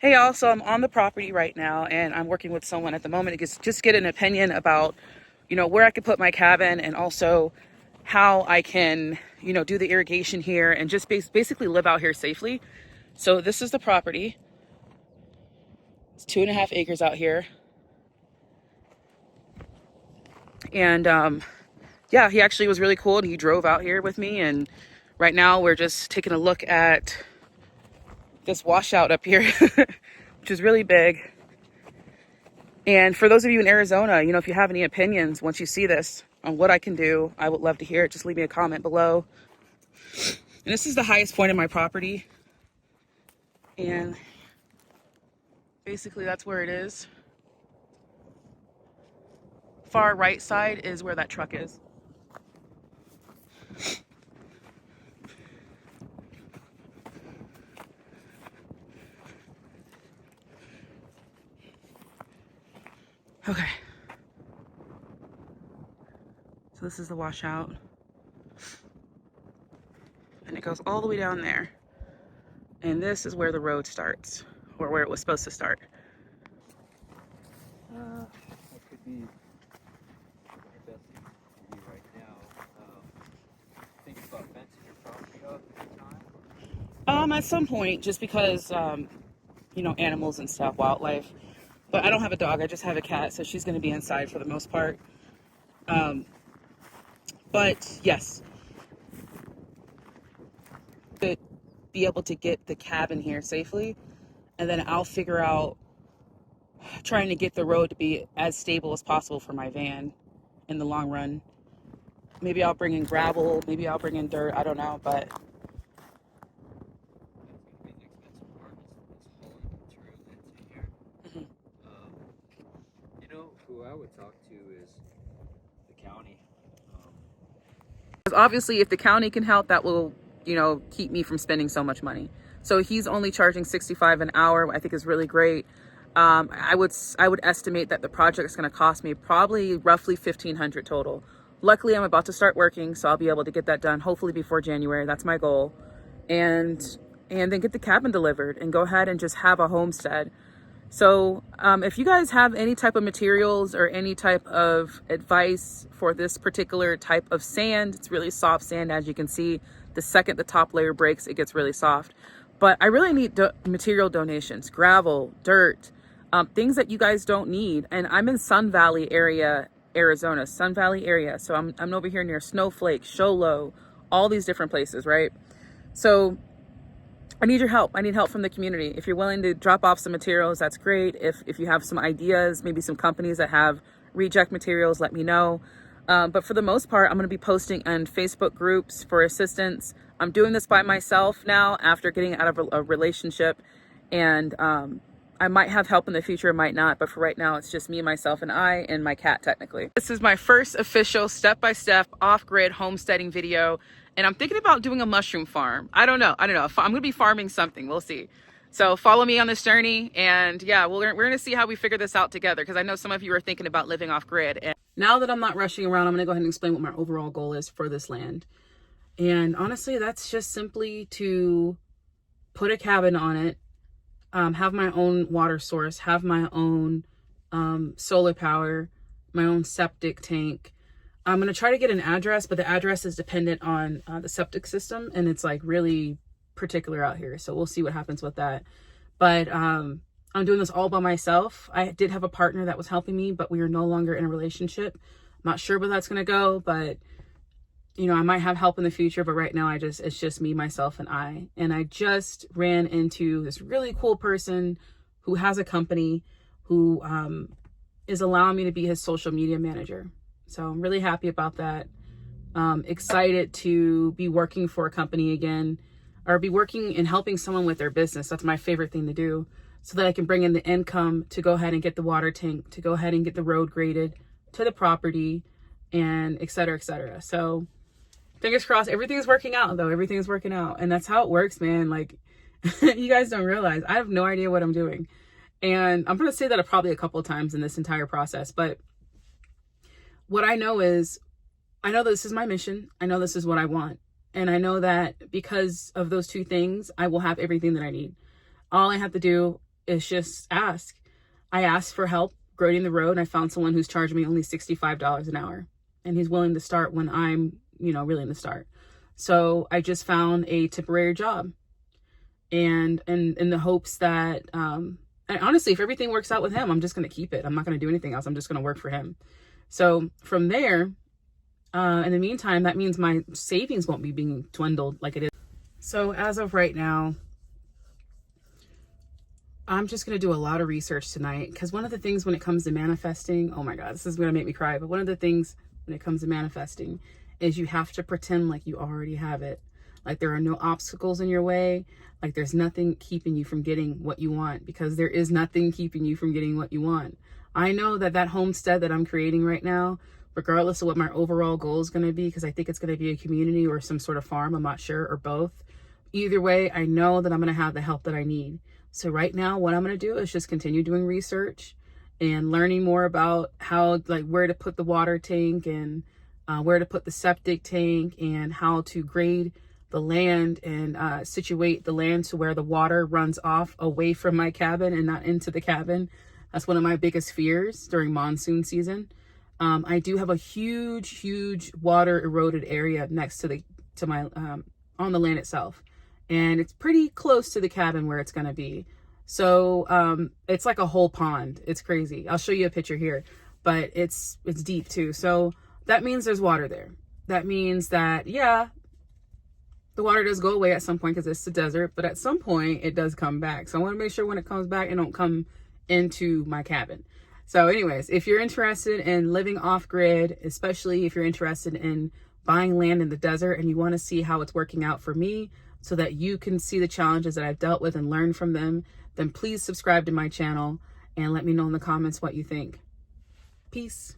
Hey, also, I'm on the property right now and I'm working with someone at the moment to just get an opinion about, where I could put my cabin and also how I can, do the irrigation here and just basically live out here safely. So this is the property. It's 2.5 acres out here. And yeah, he actually was really cool and he drove out here with me. And right now we're just taking a look at this washout up here, which is really big. And for those of you in Arizona, if you have any opinions once you see this on what I can do, I would love to hear it. Just leave me a comment below. And this is the highest point of my property. And basically that's where it is. Far right side is where that truck is. Okay. So this is the washout. And it goes all the way down there. And this is where the road starts, or where it was supposed to start. That could be the best thing to do right now. Thinking about fencing your property up anytime? At some point, just because, animals and stuff, wildlife. But I don't have a dog, I just have a cat, so she's going to be inside for the most part. But yes, to be able to get the cabin here safely, and then I'll figure out trying to get the road to be as stable as possible for my van in the long run. Maybe I'll bring in gravel, maybe I'll bring in dirt, I don't know, but That's going to be the expensive part, is hauling the material into here. Who I would talk to is the county. obviously if the county can help, that will, keep me from spending so much money. So he's only charging $65 an hour, I think is really great. I would estimate that the project is going to cost me probably roughly $1,500 total. Luckily, I'm about to start working, so I'll be able to get that done hopefully before January. That's my goal. And then get the cabin delivered and go ahead and just have a homestead. So if you guys have any type of materials or any type of advice for this particular type of sand, it's really soft sand, as you can see. The second the top layer breaks, it gets really soft. But I really need material donations, gravel, dirt, things that you guys don't need. And I'm in Sun Valley area, Arizona, Sun Valley area. So I'm over here near Snowflake, Show Low, all these different places, right? So I need your help. I need help from the community. If you're willing to drop off some materials, that's great. If you have some ideas, maybe some companies that have reject materials, let me know. But for the most part, I'm going to be posting on Facebook groups for assistance. I'm doing this by myself now after getting out of a relationship. And I might have help in the future, might not. But for right now, it's just me, myself, and I, and my cat, technically. This is my first official step-by-step off-grid homesteading video. And I'm thinking about doing a mushroom farm. I don't know. I'm going to be farming something. We'll see. So follow me on this journey. And yeah, we're going to see how we figure this out together. Because I know some of you are thinking about living off grid. And now that I'm not rushing around, I'm going to go ahead and explain what my overall goal is for this land. And honestly, that's just simply to put a cabin on it, have my own water source, have my own solar power, my own septic tank. I'm going to try to get an address, but the address is dependent on the septic system, and it's like really particular out here. So we'll see what happens with that. But I'm doing this all by myself. I did have a partner that was helping me, but we are no longer in a relationship. I'm not sure where that's going to go, but I might have help in the future, but right now it's just me, myself, and I. And I just ran into this really cool person who has a company who is allowing me to be his social media manager. So I'm really happy about that. Excited to be working for a company again, or be working and helping someone with their business. That's my favorite thing to do, so that I can bring in the income to go ahead and get the water tank, to go ahead and get the road graded to the property, and et cetera, et cetera. So fingers crossed, everything's working out though. Everything's working out. And that's how it works, man. Like, you guys don't realize, I have no idea what I'm doing. And I'm going to say that probably a couple of times in this entire process. But what I know is, I know this is my mission. I know this is what I want. And I know that because of those two things, I will have everything that I need. All I have to do is just ask. I asked for help grading the road, and I found someone who's charging me only $65 an hour, and he's willing to start when I'm, willing to start. So I just found a temporary job, and in the hopes that, and honestly, if everything works out with him, I'm just going to keep it. I'm not going to do anything else. I'm just going to work for him. So from there, in the meantime, that means my savings won't be being dwindled like it is. So as of right now, I'm just going to do a lot of research tonight, because one of the things when it comes to manifesting, oh my God, this is going to make me cry. But one of the things when it comes to manifesting is you have to pretend like you already have it. Like there are no obstacles in your way. Like there's nothing keeping you from getting what you want, because there is nothing keeping you from getting what you want. I know that homestead that I'm creating right now, regardless of what my overall goal is going to be, because I think it's going to be a community or some sort of farm, I'm not sure, or both. Either way, I know that I'm going to have the help that I need. So right now, what I'm going to do is just continue doing research and learning more about how, like, where to put the water tank, and where to put the septic tank, and how to grade the land and situate the land to where the water runs off away from my cabin and not into the cabin. That's one of my biggest fears during monsoon season. I do have a huge water eroded area next to my on the land itself. And it's pretty close to the cabin where it's going to be. So it's like a whole pond. It's crazy. I'll show you a picture here, but it's deep too. So that means there's water there. That means that, yeah, the water does go away at some point because it's the desert, but at some point it does come back. So I want to make sure when it comes back, it don't come into my cabin. So anyways, if you're interested in living off grid, especially if you're interested in buying land in the desert and you want to see how it's working out for me, so that you can see the challenges that I've dealt with and learn from them, then please subscribe to my channel and let me know in the comments what you think. Peace.